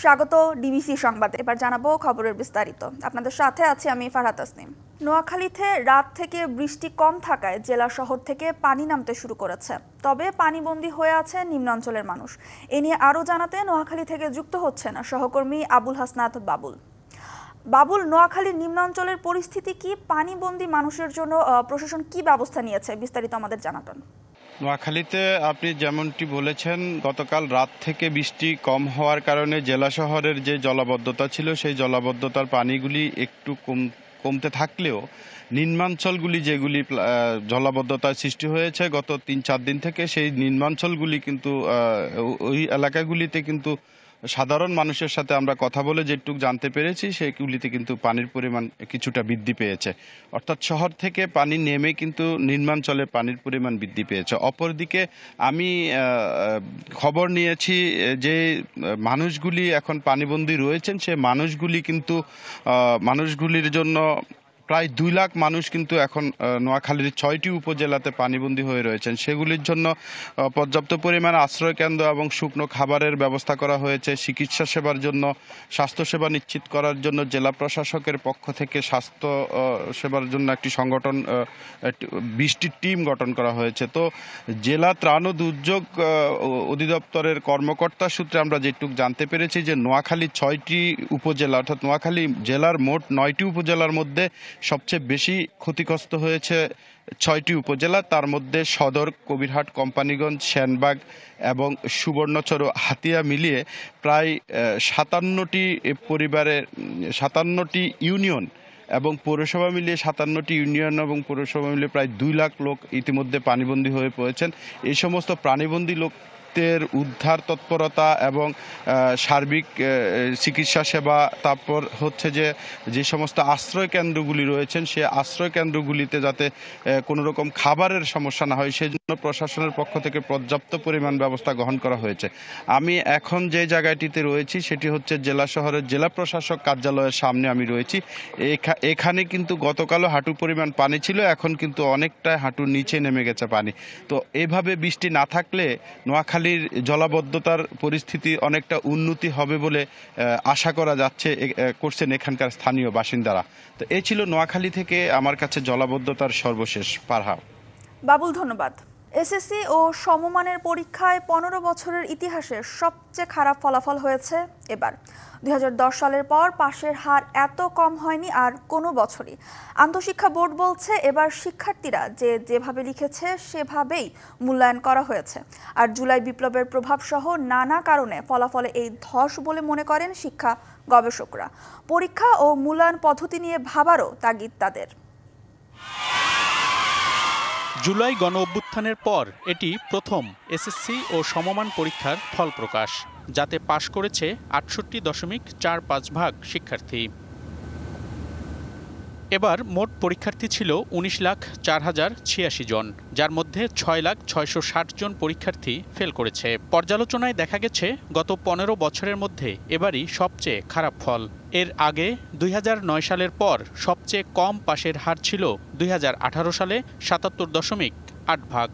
স্বাগত ডিবিসি সংবাদে। এবার জানাবো খবরের বিস্তারিত। আপনাদের সাথে আছি আমি ফারহাত তাসনিম। নোয়াখালীতে রাত থেকে বৃষ্টি কম থাকায় জেলা শহর থেকে পানি নামতে শুরু করেছে, তবে পানিবন্দী হয়ে আছে নিম্নাঞ্চলের মানুষ। এ নিয়ে আরও জানাতে নোয়াখালী থেকে যুক্ত হচ্ছেন সহকর্মী আবুল হাসনাত বাবুল। নোয়াখালীর নিম্নাঞ্চলের পরিস্থিতি কি? পানিবন্দী মানুষের জন্য প্রশাসন কি ব্যবস্থা নিয়েছে, বিস্তারিত আমাদের জানাবেন। নোয়াখালীতে আপনি যেমনটি বলেছেন, গতকাল রাত থেকে বৃষ্টি কম হওয়ার কারণে জেলা শহরের যে জলাবদ্ধতা ছিল সেই জলাবদ্ধতার পানিগুলি একটু কমতে থাকলেও নিম্নাঞ্চলগুলি যেগুলি জলাবদ্ধতার সৃষ্টি হয়েছে গত ৩-৪ দিন থেকে, সেই নিম্নাঞ্চলগুলি কিন্তু ওই এলাকাগুলিতে কিন্তু সাধারণ মানুষের সাথে আমরা কথা বলে যেটুকু জানতে পেরেছি সেগুলিতে কিন্তু পানির পরিমাণ কিছুটা বৃদ্ধি পেয়েছে। অর্থাৎ শহর থেকে পানি নেমে কিন্তু নিম্নাঞ্চলে পানির পরিমাণ বৃদ্ধি পেয়েছে। অপরদিকে আমি খবর নিয়েছি যে মানুষগুলি এখন পানিবন্দী রয়েছেন, সে মানুষগুলির জন্য প্রায় ২ লাখ মানুষ কিন্তু এখন নোয়াখালীর ৬টি উপজেলাতে পানিবন্দী হয়ে রয়েছেন। সেগুলির জন্য পর্যাপ্ত পরিমাণে আশ্রয়কেন্দ্র এবং শুকনো খাবারের ব্যবস্থা করা হয়েছে। চিকিৎসা সেবার জন্য, স্বাস্থ্যসেবা নিশ্চিত করার জন্য জেলা প্রশাসকের পক্ষ থেকে স্বাস্থ্য সেবার জন্য একটি সংগঠন ২০টি টিম গঠন করা হয়েছে। তো জেলা ত্রাণ ও দুর্যোগ অধিদপ্তরের কর্মকর্তা সূত্রে আমরা যেটুকু জানতে পেরেছি যে নোয়াখালী ৬টি উপজেলা, অর্থাৎ নোয়াখালী জেলার মোট ৯টি উপজেলার মধ্যে সবচেয়ে বেশি ক্ষতিগ্রস্ত হয়েছে ৬টি উপজেলা। তার মধ্যে সদর, কবিরহাট, কোম্পানিগঞ্জ, সেনবাগ এবং সুবর্ণচর ও হাতিয়া মিলিয়ে প্রায় ৫৭টি ইউনিয়ন এবং পৌরসভা মিলিয়ে ৫৭টি ইউনিয়ন এবং পৌরসভা মিলিয়ে প্রায় ২ লাখ লোক ইতিমধ্যে পানিবন্দী হয়ে পড়েছেন। এই সমস্ত পানিবন্দী লোকদের উদ্ধার তৎপরতা এবং সার্বিক চিকিৎসা সেবা, তারপর হচ্ছে যে সমস্ত আশ্রয় কেন্দ্রগুলি রয়েছেন সে আশ্রয় কেন্দ্রগুলিতে যাতে কোনো রকম খাবারের সমস্যা না হয় সেজন্য প্রশাসনের পক্ষ থেকে পর্যাপ্ত পরিমাণ ব্যবস্থা গ্রহণ করা হয়েছে। আমি এখন যে জায়গাটিতে রয়েছি সেটি হচ্ছে জেলা শহরের জেলা প্রশাসক কার্যালয়ের সামনে আমি রয়েছি। এখানে কিন্তু গতকালও হাঁটু পরিমাণ পানি ছিল, এখন কিন্তু অনেকটা হাঁটুর নিচে নেমে গেছে পানি। তো এইভাবে বৃষ্টি না থাকলে নোয়াখালীর জলাবদ্ধতার পরিস্থিতি অনেকটা উন্নতি হবে বলে আশা করা যাচ্ছে, করছেন এখানকার স্থানীয় বাসিন্দারা। তো এই ছিল নোয়াখালী থেকে আমার কাছে জলাবদ্ধতার সর্বশেষ। পারহা। বাবুল, ধন্যবাদ। এসএসসি ও সমমানের পরীক্ষায় ১৫ বছরের ইতিহাসে সবচেয়ে খারাপ ফলাফল হয়েছে এবার। ২০১০ সালের পর পাশের হার এত কম হয়নি আর কোনো বছরই। আন্তঃশিক্ষা বোর্ড বলছে এবার শিক্ষার্থীরা যেভাবে লিখেছে সেভাবেই মূল্যায়ন করা হয়েছে। আর জুলাই বিপ্লবের প্রভাবসহ নানা কারণে ফলাফলে এই ধস বলে মনে করেন শিক্ষা গবেষকরা। পরীক্ষা ও মূল্যায়ন পদ্ধতি নিয়ে ভাবারও তাগিদ তাদের। জুলাই গণ অভ্যুত্থানের পর এটি প্রথম এসএসসি ও সমমান পরীক্ষার ফল প্রকাশ, যাতে পাশ করেছে ৬৮.৪৫% শিক্ষার্থী। এবার মোট পরীক্ষার্থী ছিল ১৯,০৪,০৮৬ জন, যার মধ্যে ৬,৬৬০ জন পরীক্ষার্থী ফেল করেছে। পর্যালোচনায় দেখা গেছে গত ১৫ বছরের মধ্যে এবারই সবচেয়ে খারাপ ফল। এর আগে ২০০৯ সালের পর সবচেয়ে কম পাশের হার ছিল ২০১৮ সালে ৭৭.৮%।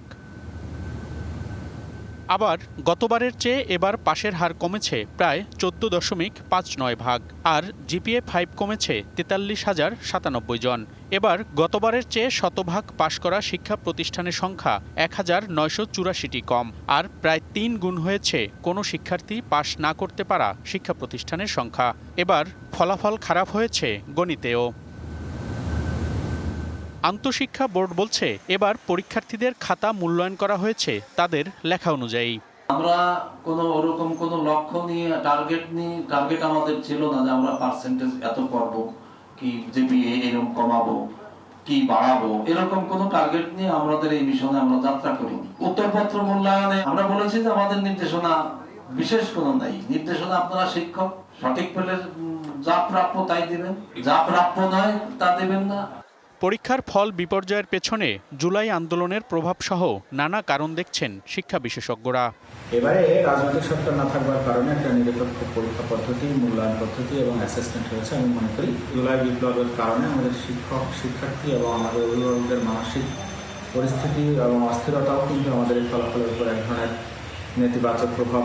আবার গতবারের চেয়ে এবার পাশের হার কমেছে প্রায় ১৪.৫৯%, আর জিপিএ 5 কমেছে ৪৩,০৯৭ জন। এবার গতবারের চেয়ে শতভাগ পাশ করা শিক্ষা প্রতিষ্ঠানের সংখ্যা ১,৯৮৪টি কম, আর প্রায় ৩ গুণ হয়েছে কোনো শিক্ষার্থী পাশ না করতে পারা শিক্ষা প্রতিষ্ঠানের সংখ্যা। এবার ফলাফল খারাপ হয়েছে গণিতেও। আন্তঃশিক্ষা বোর্ড বলছে এবার পরীক্ষার্থীদের খাতা মূল্যায়ন করা হয়েছে তাদের লেখা অনুযায়ী। আমরা ওরকম কোনো লক্ষ্য নিয়ে টার্গেট আমাদের ছিল না যে আমরা পার্সেন্টেজ এত করব, কি জিপিএ এরকম কমাবো, কি বাড়াবো, এরকম কোনো টার্গেট নিয়ে আমাদের এই মিশনে আমরা যাত্রা করিনি। উত্তরপত্র মূল্যায়নে আমরা বলেছি যে আমাদের নির্দেশনা বিশেষ কোনো নাই। নির্দেশনা আপনারা শিক্ষক সঠিক পেলে যা প্রাপ্য তাই দিবেন, যা প্রাপ্য নয় তা দিবেন না। পরীক্ষার ফল বিপর্যয়ের পেছনে জুলাই আন্দোলনের প্রভাবসহ নানা কারণ দেখছেন শিক্ষা বিশেষজ্ঞরা। এবারে রাজনৈতিক সত্তা না থাকবার কারণে একটা নিরপেক্ষ পরীক্ষা পদ্ধতি, মূল্যায়ন পদ্ধতি এবং অ্যাসেসমেন্ট হয়েছে। আমি মনে করি জুলাই বিপ্লবের কারণে আমাদের শিক্ষক, শিক্ষার্থী এবং আমাদের অভিভাবকদের মানসিক পরিস্থিতি এবং অস্থিরতাও কিন্তু আমাদের এই ফলাফলের উপর এক ধরনের নেতিবাচক প্রভাব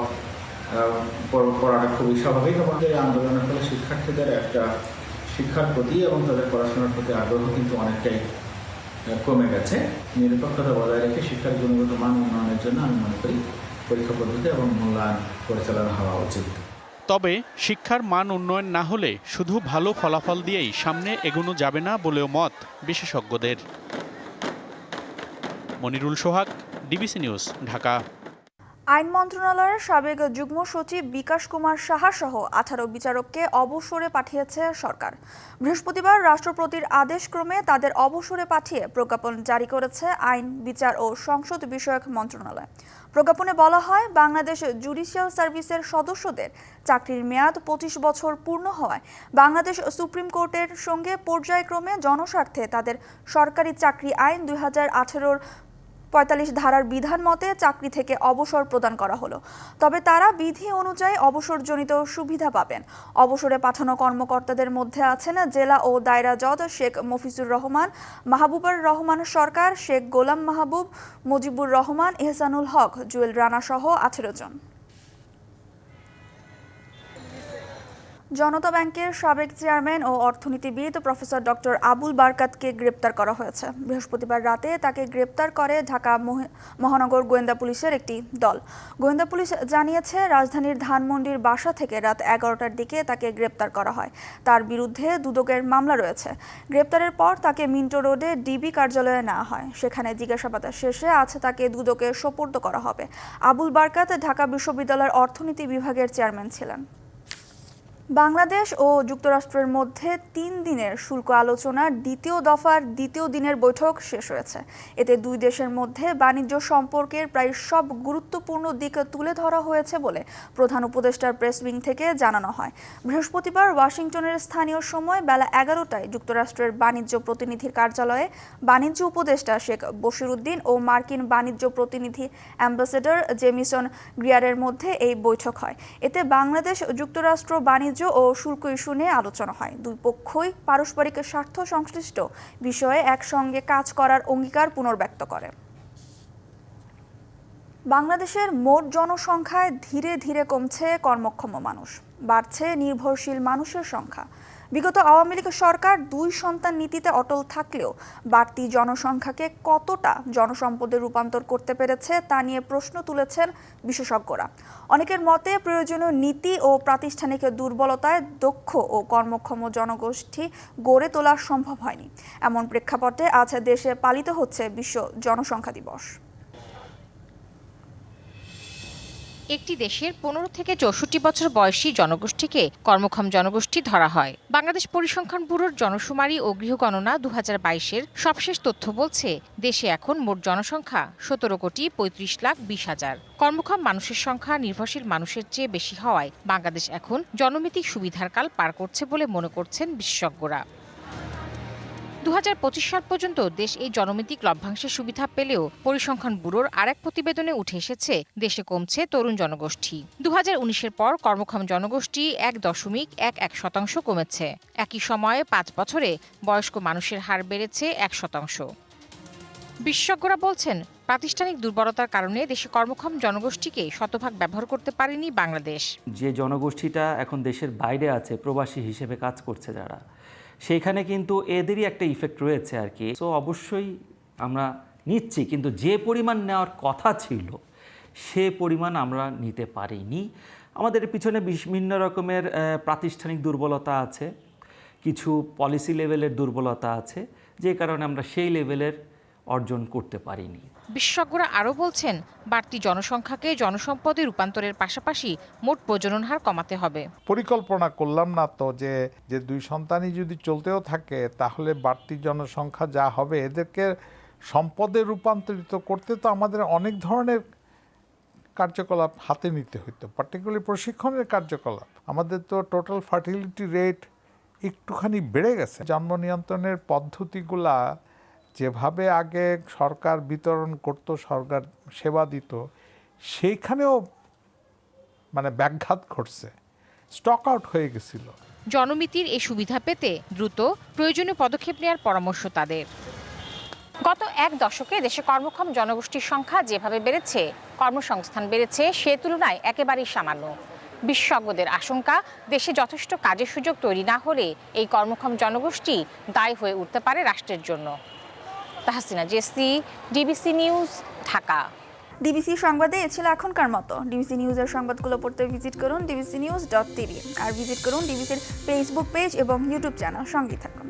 পড়াটা খুবই স্বাভাবিক এবং এই আন্দোলনের ফলে শিক্ষার্থীদের একটা শিক্ষার প্রতি এবং তাদের পড়াশোনার প্রতি আগ্রহ কিন্তু অনেকটাই কমে গেছে। নিরপেক্ষতা বজায় রেখে শিক্ষার গুণগত মান উন্নয়নের জন্য আমি মনে করি পরীক্ষা পদ্ধতি এবং মূল্যায়ন পরিচালনা হওয়া উচিত। তবে শিক্ষার মান উন্নয়ন না হলে শুধু ভালো ফলাফল দিয়েই সামনে এগোনো যাবে না বলেও মত বিশেষজ্ঞদের। মনিরুল সোহাগ, ডিবিসি নিউজ, ঢাকা। আইন মন্ত্রণালয়ের সাবেক যুগ্ম সচিব বিকাশ কুমার সাহা সহ 18 বিচারককে অবসরে পাঠিয়েছে সরকার। বৃহস্পতিবার রাষ্ট্রপতির আদেশক্রমে তাদের অবসরে পাঠিয়ে প্রজ্ঞাপন জারি করেছে আইন, বিচার ও সংসদ বিষয়ক মন্ত্রণালয়। প্রজ্ঞাপনে বলা হয়, বাংলাদেশ জুডিশিয়াল সার্ভিসের সদস্যদের চাকরির মেয়াদ 25 বছর পূর্ণ হওয়ায় বাংলাদেশ সুপ্রিম কোর্টের সঙ্গে পর্যায়ক্রমে জনস্বার্থে তাদের সরকারি চাকরি আইন 2018-র 45 ধারার বিধান মতে চাকরি থেকে অবসর প্রদান করা হলো। তবে তারা বিধি অনুযায়ী অবসরজনিত সুবিধা পাবেন। অবসরে পাঠানো কর্মকর্তাদের মধ্যে আছেন জেলা ও দায়রা জজ শেখ মফিজুর রহমান, মাহবুবুর রহমান সরকার, শেখ গোলাম মাহবুব, মুজিবুর রহমান, এহসানুল হক, জুয়েল রানা সহ 18 জন। জনতা ব্যাংকের সাবেক চেয়ারম্যান ও অর্থনীতিবিদ প্রফেসর ডক্টর আবুল বারকাতকে গ্রেপ্তার করা হয়েছে। বৃহস্পতিবার রাতে তাকে গ্রেপ্তার করে ঢাকা মহানগর গোয়েন্দা পুলিশের একটি দল। গোয়েন্দা পুলিশ জানিয়েছে, রাজধানীর ধানমন্ডির বাসা থেকে রাত 11টার দিকে তাকে গ্রেপ্তার করা হয়। তার বিরুদ্ধে দুদকের মামলা রয়েছে। গ্রেপ্তারের পর তাকে মিন্টো রোডে ডিবি কার্যালয়ে নেওয়া হয়। সেখানে জিজ্ঞাসাবাদ শেষে আজ তাকে দুদকে সোপর্দ করা হবে। আবুল বারকাত ঢাকা বিশ্ববিদ্যালয়ের অর্থনীতি বিভাগের চেয়ারম্যান ছিলেন। বাংলাদেশ ও যুক্তরাষ্ট্রের মধ্যে 3 দিনের শুল্ক আলোচনার দ্বিতীয় দফার দ্বিতীয় দিনের বৈঠক শেষ হয়েছে। এতে দুই দেশের মধ্যে বাণিজ্য সম্পর্কের প্রায় সব গুরুত্বপূর্ণ দিক তুলে ধরা হয়েছে বলে প্রধান উপদেষ্টার প্রেস উইং থেকে জানানো হয়। বৃহস্পতিবার ওয়াশিংটনের স্থানীয় সময় বেলা 11টায় যুক্তরাষ্ট্রের বাণিজ্য প্রতিনিধির কার্যালয়ে বাণিজ্য উপদেষ্টা শেখ বশিরউদ্দিন ও মার্কিন বাণিজ্য প্রতিনিধি অ্যাম্বাসেডর জেমিসন গ্রিয়ারের মধ্যে এই বৈঠক হয়। এতে বাংলাদেশ যুক্তরাষ্ট্র বাণিজ্য ও শুল্ক ইস্যু নিয়ে আলোচনা হয়। দুই পক্ষই পারস্পরিক স্বার্থ সংশ্লিষ্ট বিষয়ে একসঙ্গে কাজ করার অঙ্গীকার পুনর্ব্যক্ত করে। বাংলাদেশের মোট জনসংখ্যায় ধীরে ধীরে কমছে কর্মক্ষম মানুষ, বাড়ছে নির্ভরশীল মানুষের সংখ্যা। বিগত আওয়ামী লীগ সরকার 2 সন্তান নীতিতে অটল থাকলেও বাড়তি জনসংখ্যাকে কতটা জনসম্পদে রূপান্তর করতে পেরেছে তা নিয়ে প্রশ্ন তুলেছেন বিশেষজ্ঞরা। অনেকের মতে, প্রয়োজনীয় নীতি ও প্রাতিষ্ঠানিক দুর্বলতায় দক্ষ ও কর্মক্ষম জনগোষ্ঠী গড়ে তোলা সম্ভব হয়নি। এমন প্রেক্ষাপটে আজ দেশে পালিত হচ্ছে বিশ্ব জনসংখ্যা দিবস। একটি দেশের 15 থেকে 64 বছর বয়সী জনগোষ্ঠীকে কর্মক্ষম জনগোষ্ঠী ধরা হয়। বাংলাদেশ পরিসংখ্যান ব্যুরোর জনশুমারি ও গৃহগণনা 2022-এর সবশেষ তথ্য বলছে, দেশে এখন মোট জনসংখ্যা 17,35,20,000। কর্মক্ষম মানুষের সংখ্যা নির্ভরশীল মানুষের চেয়ে বেশি হওয়ায় বাংলাদেশ এখন জনমিতিক সুবিধার কাল পার করছে বলে মনে করছেন বিশেষজ্ঞরা। 2025 সাল পর্যন্ত দেশ এই জনমিতিক লভ্যাংশের সুবিধা পেলেও পরিসংখ্যান ব্যুরোর আরেক প্রতিবেদনে উঠে এসেছে, দেশে কমছে তরুণ জনগোষ্ঠী। 2019-এর পর কর্মক্ষম জনগোষ্ঠী 1.11% কমেছে। একই সময়ে 5 বছরে বয়স্ক মানুষের হার বেড়েছে 1%। বিশেষজ্ঞরা বলছেন, প্রাতিষ্ঠানিক দুর্বলতার কারণে দেশে কর্মক্ষম জনগোষ্ঠীকে শতভাগ ব্যবহার করতে পারেনি বাংলাদেশ। যে জনগোষ্ঠীটা এখন দেশের বাইরে আছে, প্রবাসী হিসেবে কাজ করছে যারা, সেইখানে কিন্তু এদেরই একটা ইফেক্ট রয়েছে আর কি। তো অবশ্যই আমরা নিচ্ছি, কিন্তু যে পরিমাণ নেওয়ার কথা ছিল সে পরিমাণ আমরা নিতে পারিনি। আমাদের পিছনে বিভিন্ন রকমের প্রাতিষ্ঠানিক দুর্বলতা আছে, কিছু পলিসি লেভেলের দুর্বলতা আছে, যে কারণে আমরা সেই লেভেলের অর্জন করতে পারিনি। বিশেষজ্ঞরা আরও বলছেন, বাড়তি জনসংখ্যাকে জনসম্পদে রূপান্তরের পাশাপাশি মোট প্রজনন হার কমাতে হবে। পরিকল্পনা করলাম না তো যে 2 সন্তানই যদি চলতেও থাকে তাহলে বাড়তি জনসংখ্যা যা হবে এদেরকে সম্পদে রূপান্তরিত করতে তো আমাদের অনেক ধরনের কার্যকলাপ হাতে নিতে হতো, পার্টিকুলারলি প্রশিক্ষণের কার্যকলাপ। আমাদের তো টোটাল ফার্টিলিটি রেট একটুখানি বেড়ে গেছে। জন্ম নিয়ন্ত্রণের পদ্ধতিগুলা যেভাবে আগে সরকার বিতরণ করত, সরকার সেবা দিত, সেইখানেও ব্যাঘাত ঘটছে, স্টক আউট হয়ে গেছিল। জনমিতির এই সুবিধা পেতে দ্রুত প্রয়োজনীয় পদক্ষেপ নেওয়ার পরামর্শ তাদের। গত এক দশকে দেশে কর্মক্ষম জনগোষ্ঠীর সংখ্যা যেভাবে বেড়েছে, কর্মসংস্থান বেড়েছে সে তুলনায় একেবারেই সামান্য। বিশেষজ্ঞদের আশঙ্কা, দেশে যথেষ্ট কাজের সুযোগ তৈরি না হলে এই কর্মক্ষম জনগোষ্ঠী দায়ী হয়ে উঠতে পারে রাষ্ট্রের জন্য। তাহসিনা জেসি, ডিবিসি নিউজ, ঢাকা। ডিবিসি সংবাদে এ ছিল এখনকার মতো। ডিবিসি নিউজের সংবাদগুলো পড়তে ভিজিট করুন dbcnews.tv আর ভিজিট করুন ডিবিসির ফেসবুক পেজ এবং ইউটিউব চ্যানেল। সঙ্গেই থাকুন।